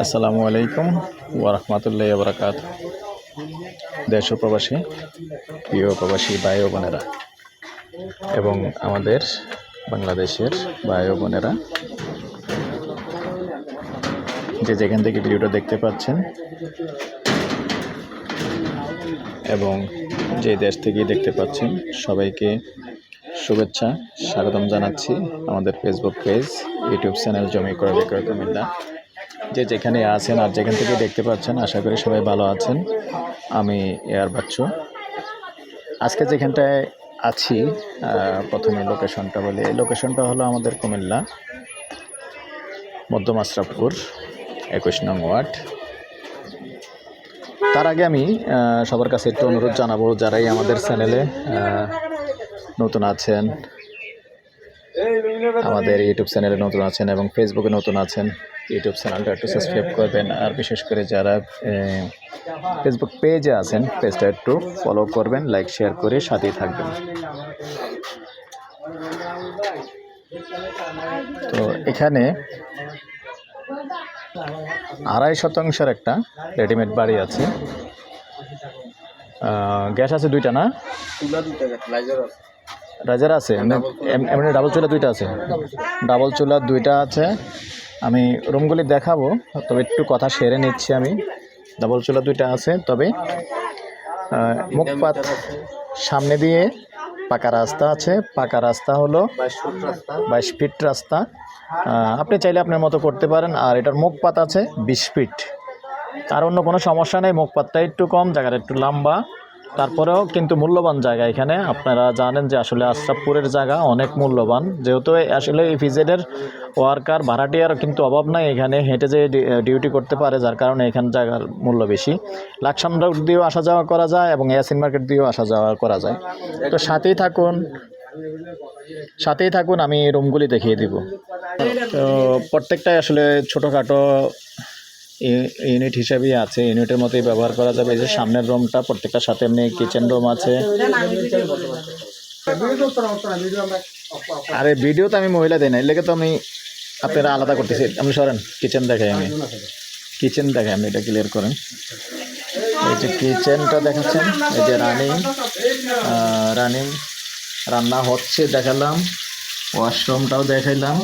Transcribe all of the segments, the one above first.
আসসালামু আলাইকুম ওয়া রাহমাতুল্লাহি ওয়া বারাকাতুহু। দেশ ও প্রবাসী প্রিয় প্রবাসী ভাই ও বোনেরা এবং আমাদের বাংলাদেশের ভাই ও বোনেরা যে যেখান থেকে ভিডিওটা দেখতে পাচ্ছেন এবং যে দেশ থেকে দেখতে পাচ্ছেন সবাইকে শুভেচ্ছা স্বাগতম জানাচ্ছি আমাদের ফেসবুক পেজ ইউটিউব চ্যানেল জমি ক্রয় বিক্রয় কুমিল্লা। যে যেখানে আছেন আর যেখান থেকে দেখতে পাচ্ছেন আশা করি সবাই ভালো আছেন। আমি এয়ার বাচ্চু। আজকে যেখানটায় আছি প্রথমে লোকেশনটা বলি। এই লোকেশনটা হলো আমাদের কুমিল্লা মধ্যম আশরাফপুর 21 নং ওয়ার্ড। তার আগে আমি সবার কাছে একটু অনুরোধ জানাবো, যারাই আমাদের চ্যানেলে নতুন আছেন, আমাদের ইউটিউব চ্যানেলে নতুন আছেন এবং ফেসবুকে নতুন আছেন, ইউটিউব চ্যানেলটা একটু সাবস্ক্রাইব করবেন। আর বিশেষ করে যারা ফেসবুক পেজে আছেন পেজটা একটু ফলো করবেন, লাইক শেয়ার করে সাথেই থাকবেন। তো এখানে 2.5 শতাংশের একটা রেডিমেড বাড়ি আছে। গ্যাস আছে 2টা না? রাজার আছে এমনি ডাবল চুলা 2টা আছে। ডাবল চুলা 2টা আছে। আমি রুমগুলি দেখাবো, তবে একটু কথা সেরে নিচ্ছি। আমি ডাবল চুলা 2টা আছে, তবে মুখপাত সামনে দিয়ে পাকা রাস্তা আছে। পাকা রাস্তা হলো 22 ফিট রাস্তা। আপনি চাইলে আপনার মতো করতে পারেন। আর এটার মুখপাত আছে 20 ফিট। আর অন্য কোনো সমস্যা নেই, মুখপাতটা একটু কম, জায়গাটা একটু লম্বা, তারপরেও কিন্তু মূল্যবান জায়গা। এখানে আপনারা জানেন যে আসলে আশরাফপুরের জায়গা অনেক মূল্যবান, যেহেতু আসলে এই ইপিজেডের ওয়ার্কার ভাড়াটিয়ার কিন্তু অভাব নাই। এখানে হেঁটে যে ডিউটি করতে পারে, যার কারণে এখানে জায়গার মূল্য বেশি। লাকসাম রোড দিয়েও আসা যাওয়া করা যায় এবং ইয়াসিন মার্কেট দিয়েও আসা যাওয়া করা যায়। তো সাথেই থাকুন, আমি রুমগুলি দেখিয়ে দিব। তো প্রত্যেকটাই আসলে ছোটোখাটো ইউনিট হিসেবেই আছে, ইউনিটের মতোই ব্যবহার করা যাবে। এই যে সামনের রুমটা, প্রত্যেকটার সাথে এমনি কিচেন রুম আছে। আরে ভিডিও তো আমি মহিলা দেই না, এর লেগে তো আমি আপনারা আলাদা করতেছি। আপনি সরেন, কিচেন দেখাই আমি এটা ক্লিয়ার করেন। এই যে কিচেনটা দেখাচ্ছেন, এই যে রানিং রান্না হচ্ছে দেখালাম, ওয়াশরুমটাও দেখাইলাম।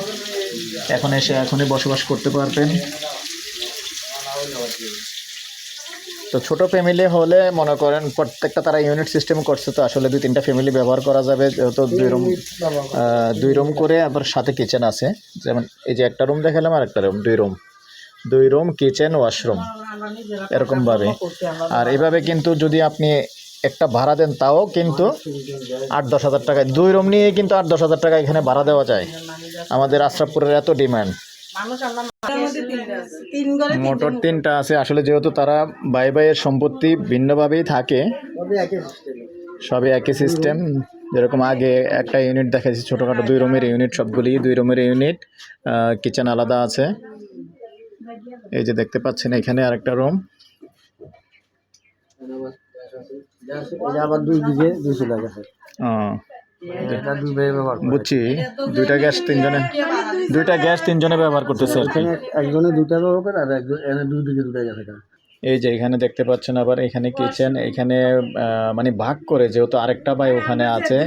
এখনই বসবাস করতে পারবেন। তো ছোট ফ্যামিলি হলে মনে করেন প্রত্যেকটা তারা ইউনিট সিস্টেম করছে, তো আসলে 2-3টা ফ্যামিলি ব্যবহার করা যাবে। যেহেতু 2 রুম করে, আবার সাথে কিচেন আছে। যেমন এই যে একটা রুম দেখালাম, আর একটা রুম, 2 রুম কিচেন ওয়াশরুম এরকমভাবে। আর এইভাবে কিন্তু যদি আপনি একটা ভাড়া দেন, তাও কিন্তু 8-10 হাজার টাকায় 2 রুম নিয়ে কিন্তু 8-10 হাজার টাকা এখানে ভাড়া দেওয়া যায়। আমাদের আশরাফপুরের এত ডিমান্ড। মোটর 3টা আছে। আসলে যেহেতু তারা ভাইয়ের সম্পত্তি ভিন্নভাবেই থাকে, সবই একই সিস্টেম। যেরকম আগে একটা ইউনিট দেখাচ্ছি ছোটোখাটো 2 রুমের ইউনিট, সবগুলি 2 রুমের ইউনিট, কিচেন আলাদা আছে। এই যে দেখতে পাচ্ছেন এখানে আরেকটা রুম। বুঝছি, 2টা গ্যাস 3জনে ব্যবহার করতেছে আর কি। একজনে 2টা ব্যবহার আর একজন 2 গ্যাস। এই যে এখানে দেখতে পাচ্ছেন, আবার এখানে কিচেন, এখানে মানে ভাগ করে, যেহেতু আরেকটা ভাই ওখানে আছে,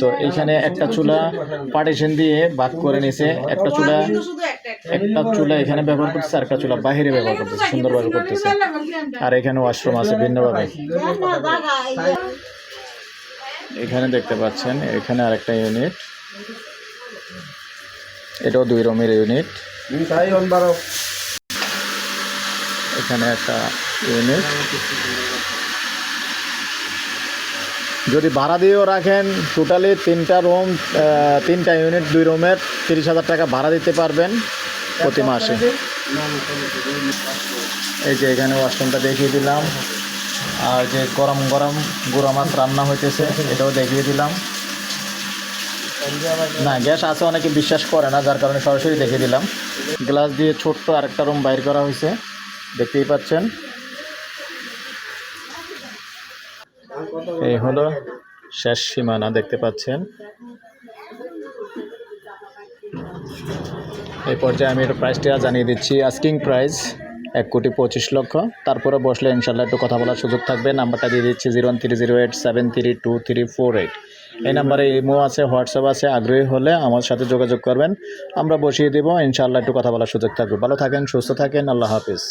তো এইখানে একটা চুলা পার্টিশন দিয়ে ভাগ করে নিছে। একটা চুলা এখানে ব্যবহার করতেছে, আর একটা চুলা বাহিরে ব্যবহার করতেছে, সুন্দরভাবে করতেছে। আর এখানে ওয়াশরুম আছে ভিন্নভাবে। এখানে দেখতে পাচ্ছেন এখানে আরেকটা ইউনিট, এটাও 2 রুমের ইউনিট। এখানে একটা ইউনিট। যদি ভাড়া দিয়েও রাখেন, টোটালি 3টা রুম 3টা ইউনিট 2 রুমের 30 হাজার টাকা ভাড়া দিতে পারবেন প্রতি মাসে। এই যে এখানে ওয়াশরুমটা দেখিয়ে দিলাম। আর যে গরম গুঁড়া মাছ রান্না হইতেছে, এটাও দেখিয়ে দিলাম। না, গ্যাস আছে, অনেকে বিশ্বাস করে না, যার কারণে সরাসরি দেখিয়ে দিলাম। গ্লাস দিয়ে ছোট্ট আরেকটা রুম বাইর করা হয়েছে, দেখতেই পাচ্ছেন। এই হলো শেষ সীমানা, দেখতে পাচ্ছেন। এই পর্যায়ে আমি এর প্রাইসটা জানিয়ে দিচ্ছি। Asking price 1,25,00,000। তারপরে বসলে ইনশাল্লাহ একটু কথা বলার সুযোগ থাকবে। নাম্বারটা দিয়ে দিচ্ছি 03087323348। এই নাম্বারে ইমো আছে, হোয়াটসঅ্যাপ আছে। আগ্রহী হলে আমার সাথে যোগাযোগ করবেন, আমরা বসিয়ে দেবো। ইনশাল্লাহ একটু কথা বলার সুযোগ থাকবে। ভালো থাকেন, সুস্থ থাকেন, আল্লাহ হাফিজ।